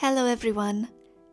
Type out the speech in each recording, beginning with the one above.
Hello everyone!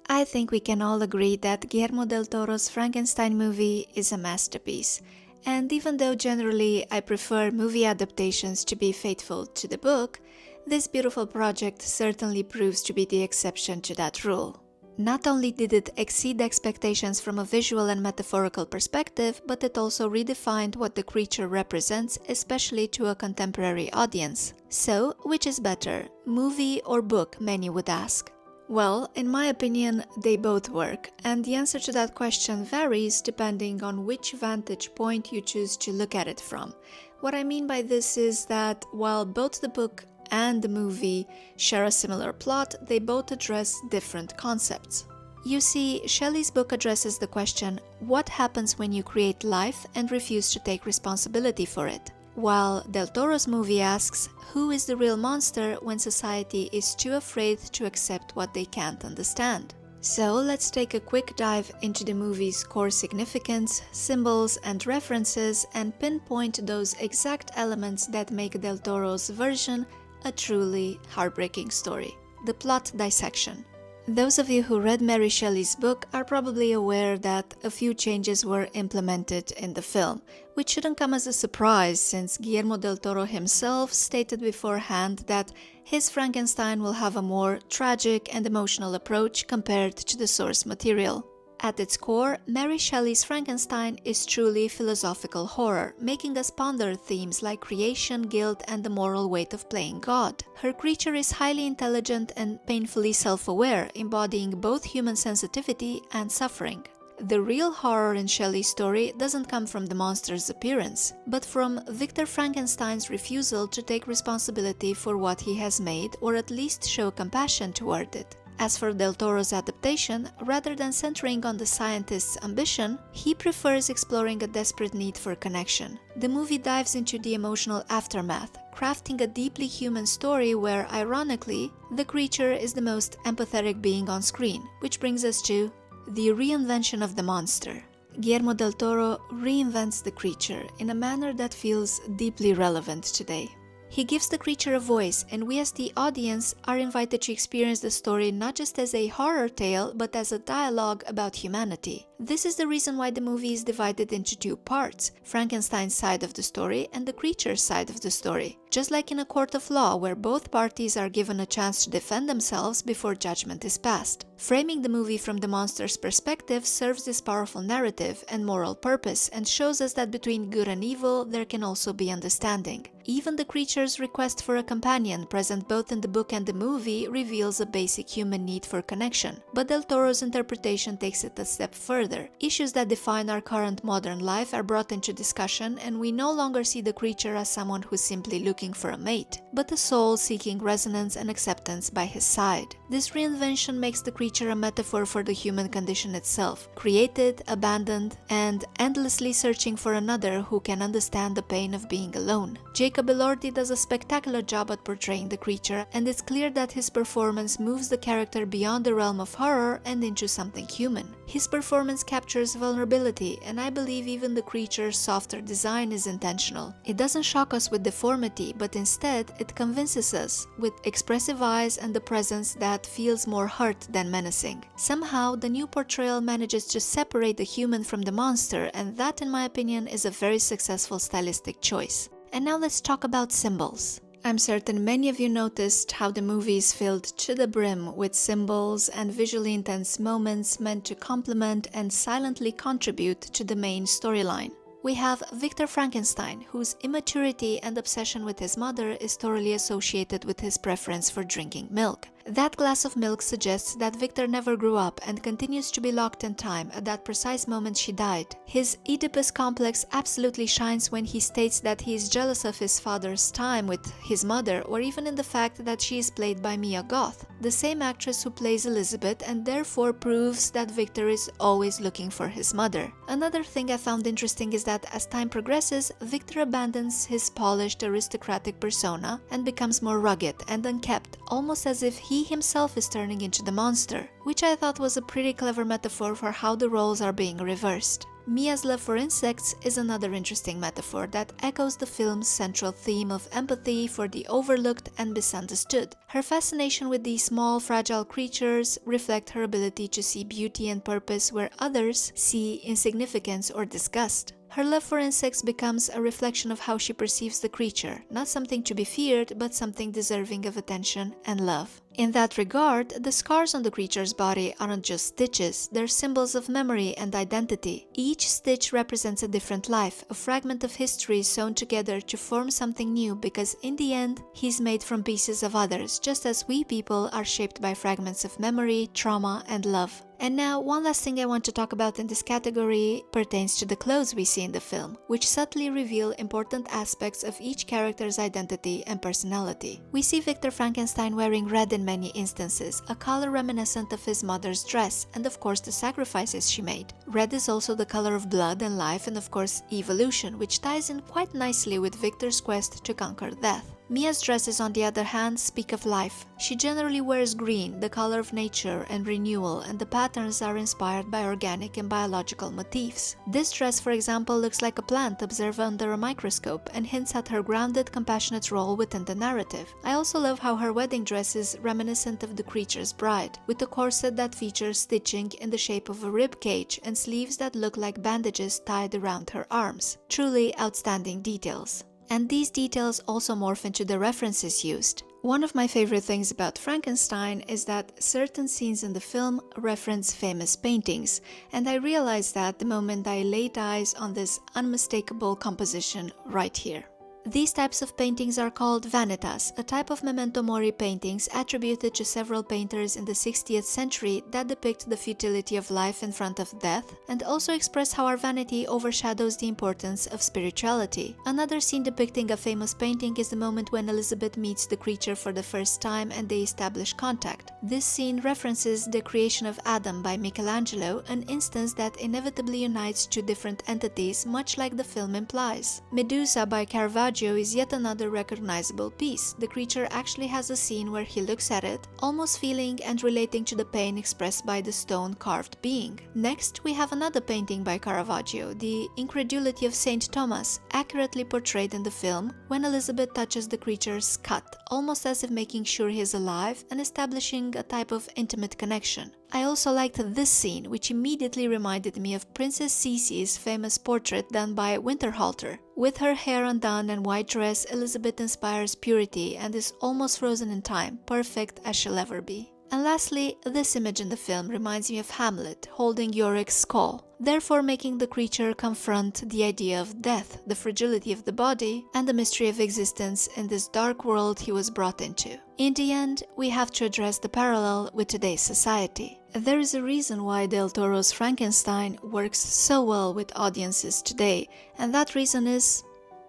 I think we can all agree that Guillermo del Toro's Frankenstein movie is a masterpiece, and even though generally I prefer movie adaptations to be faithful to the book, this beautiful project certainly proves to be the exception to that rule. Not only did it exceed expectations from a visual and metaphorical perspective, but it also redefined what the creature represents, especially to a contemporary audience. So, which is better, movie or book, many would ask? Well, in my opinion, they both work, and the answer to that question varies depending on which vantage point you choose to look at it from. What I mean by this is that while both the book and the movie share a similar plot, they both address different concepts. You see, Shelley's book addresses the question, what happens when you create life and refuse to take responsibility for it? While Del Toro's movie asks, who is the real monster when society is too afraid to accept what they can't understand? So let's take a quick dive into the movie's core significance, symbols and references, and pinpoint those exact elements that make Del Toro's version a truly heartbreaking story. The plot dissection. Those of you who read Mary Shelley's book are probably aware that a few changes were implemented in the film, which shouldn't come as a surprise since Guillermo del Toro himself stated beforehand that his Frankenstein will have a more tragic and emotional approach compared to the source material. At its core, Mary Shelley's Frankenstein is truly philosophical horror, making us ponder themes like creation, guilt, and the moral weight of playing God. Her creature is highly intelligent and painfully self-aware, embodying both human sensitivity and suffering. The real horror in Shelley's story doesn't come from the monster's appearance, but from Victor Frankenstein's refusal to take responsibility for what he has made, or at least show compassion toward it. As for Del Toro's adaptation, rather than centering on the scientist's ambition, he prefers exploring a desperate need for connection. The movie dives into the emotional aftermath, crafting a deeply human story where, ironically, the creature is the most empathetic being on screen, which brings us to the reinvention of the monster. Guillermo del Toro reinvents the creature in a manner that feels deeply relevant today. He gives the creature a voice, and we as the audience are invited to experience the story not just as a horror tale, but as a dialogue about humanity. This is the reason why the movie is divided into two parts, Frankenstein's side of the story and the creature's side of the story. Just like in a court of law where both parties are given a chance to defend themselves before judgment is passed. Framing the movie from the monster's perspective serves this powerful narrative and moral purpose and shows us that between good and evil there can also be understanding. Even the creature's request for a companion, present both in the book and the movie, reveals a basic human need for connection. But Del Toro's interpretation takes it a step further. Issues that define our current modern life are brought into discussion, and we no longer see the creature as someone who's simply looking for a mate, but a soul seeking resonance and acceptance by his side. This reinvention makes the creature a metaphor for the human condition itself, created, abandoned, and endlessly searching for another who can understand the pain of being alone. Jacob Elordi does a spectacular job at portraying the creature, and it's clear that his performance moves the character beyond the realm of horror and into something human. His performance captures vulnerability, and I believe even the creature's softer design is intentional. It doesn't shock us with deformity, but instead it convinces us with expressive eyes and the presence that feels more hurt than menacing. Somehow, the new portrayal manages to separate the human from the monster, and that, in my opinion, is a very successful stylistic choice. And now let's talk about symbols. I'm certain many of you noticed how the movie is filled to the brim with symbols and visually intense moments meant to complement and silently contribute to the main storyline. We have Victor Frankenstein, whose immaturity and obsession with his mother is thoroughly associated with his preference for drinking milk. That glass of milk suggests that Victor never grew up and continues to be locked in time at that precise moment she died. His Oedipus complex absolutely shines when he states that he is jealous of his father's time with his mother, or even in the fact that she is played by Mia Goth, the same actress who plays Elizabeth, and therefore proves that Victor is always looking for his mother. Another thing I found interesting is that as time progresses, Victor abandons his polished aristocratic persona and becomes more rugged and unkempt, almost as if he himself is turning into the monster, which I thought was a pretty clever metaphor for how the roles are being reversed. Mia's love for insects is another interesting metaphor that echoes the film's central theme of empathy for the overlooked and misunderstood. Her fascination with these small, fragile creatures reflect her ability to see beauty and purpose where others see insignificance or disgust. Her love for insects becomes a reflection of how she perceives the creature, not something to be feared, but something deserving of attention and love. In that regard, the scars on the creature's body aren't just stitches, they're symbols of memory and identity. Each stitch represents a different life, a fragment of history sewn together to form something new, because in the end, he's made from pieces of others, just as we people are shaped by fragments of memory, trauma, and love. And now, one last thing I want to talk about in this category pertains to the clothes we see in the film, which subtly reveal important aspects of each character's identity and personality. We see Victor Frankenstein wearing red in many instances, a color reminiscent of his mother's dress and of course the sacrifices she made. Red is also the color of blood and life and of course evolution, which ties in quite nicely with Victor's quest to conquer death. Mia's dresses, on the other hand, speak of life. She generally wears green, the color of nature and renewal, and the patterns are inspired by organic and biological motifs. This dress, for example, looks like a plant observed under a microscope and hints at her grounded, compassionate role within the narrative. I also love how her wedding dress is reminiscent of the creature's bride, with a corset that features stitching in the shape of a rib cage and sleeves that look like bandages tied around her arms. Truly outstanding details. And these details also morph into the references used. One of my favorite things about Frankenstein is that certain scenes in the film reference famous paintings, and I realized that the moment I laid eyes on this unmistakable composition right here. These types of paintings are called vanitas, a type of memento mori paintings attributed to several painters in the 60th century that depict the futility of life in front of death and also express how our vanity overshadows the importance of spirituality. Another scene depicting a famous painting is the moment when Elizabeth meets the creature for the first time and they establish contact. This scene references the creation of Adam by Michelangelo, an instance that inevitably unites two different entities, much like the film implies. Medusa by Caravaggio is yet another recognizable piece. The creature actually has a scene where he looks at it, almost feeling and relating to the pain expressed by the stone-carved being. Next, we have another painting by Caravaggio, the incredulity of Saint Thomas, accurately portrayed in the film when Elizabeth touches the creature's cut, almost as if making sure he is alive and establishing a type of intimate connection. I also liked this scene, which immediately reminded me of Princess Sisi's famous portrait done by Winterhalter. With her hair undone and white dress, Elizabeth inspires purity and is almost frozen in time, perfect as she'll ever be. And lastly, this image in the film reminds me of Hamlet holding Yorick's skull, therefore making the creature confront the idea of death, the fragility of the body, and the mystery of existence in this dark world he was brought into. In the end, we have to address the parallel with today's society. There is a reason why Del Toro's Frankenstein works so well with audiences today, and that reason is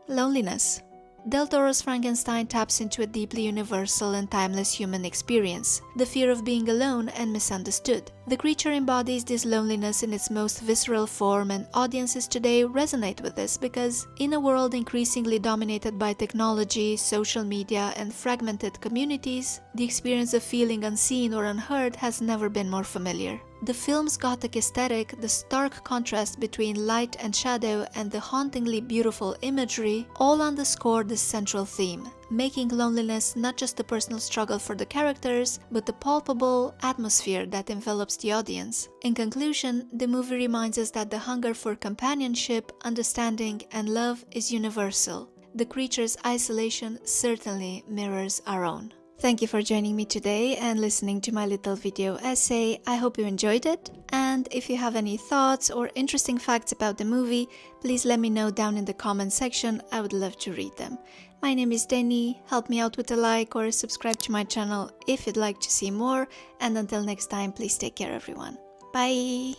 loneliness. Del Toro's Frankenstein taps into a deeply universal and timeless human experience, the fear of being alone and misunderstood. The creature embodies this loneliness in its most visceral form, and audiences today resonate with this because, in a world increasingly dominated by technology, social media, and fragmented communities, the experience of feeling unseen or unheard has never been more familiar. The film's Gothic aesthetic, the stark contrast between light and shadow, and the hauntingly beautiful imagery all underscore this central theme, making loneliness not just a personal struggle for the characters, but the palpable atmosphere that envelops the audience. In conclusion, the movie reminds us that the hunger for companionship, understanding, and love is universal. The creature's isolation certainly mirrors our own. Thank you for joining me today and listening to my little video essay. I hope you enjoyed it, and if you have any thoughts or interesting facts about the movie, please let me know down in the comment section. I would love to read them. My name is Denny. Help me out with a like or subscribe to my channel if you'd like to see more, and until next time, please take care everyone. Bye!